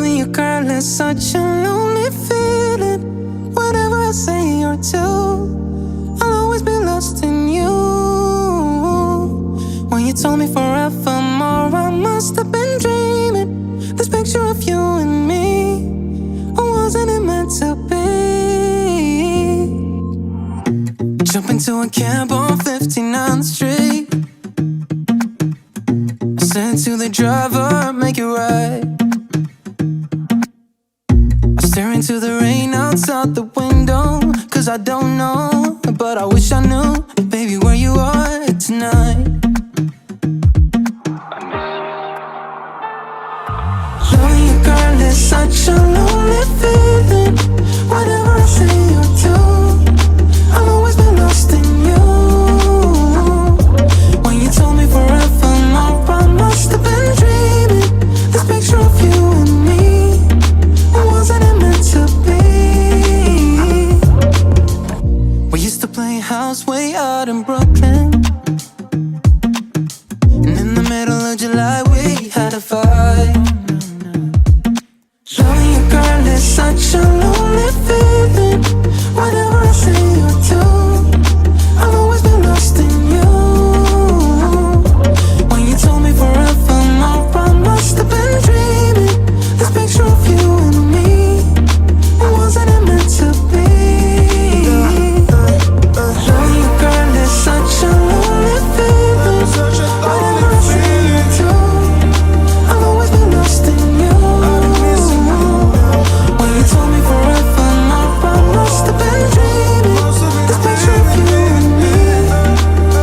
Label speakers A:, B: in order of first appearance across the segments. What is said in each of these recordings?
A: Loving you, girl, is such a lonely feeling. Whatever I say or do, I'll always be lost in you. When you told me forevermore, I must have been dreaming. This picture of you and me, or wasn't it meant to be? Jump into a cab on 59th Street. I said to the driver, make it right. I stare into the rain outside the window, cause I don't know, but I wish I knew, baby, where you are tonight. Loving you, girl, is such a lonely feeling. Whatever I say or do, I'll always be lost in you. When you told me forevermore, I must have been dreaming. This picture of you and me, or wasn't it meant to be? We used to play house way out in Brooklyn, and in the middle of July we had a fight. Loving you, girl, is such a lonely feeling. Whatever I say or do, I'll always be lost in you. When you told me forevermore, I must have been dreaming. This picture of you and me, or wasn't it meant to be? Loving you, girl, is such a lonely feeling. Whatever I say or do, I'll always be lost in you. When you told me forevermore, I must have been dreaming. This picture of you and me,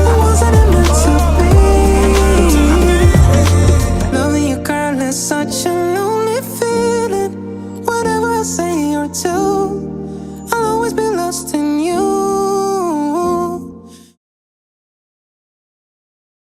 A: or wasn't it meant to be? Loving you, girl, is such a lonely feeling. Whatever I say or do, I'll always be lost in you.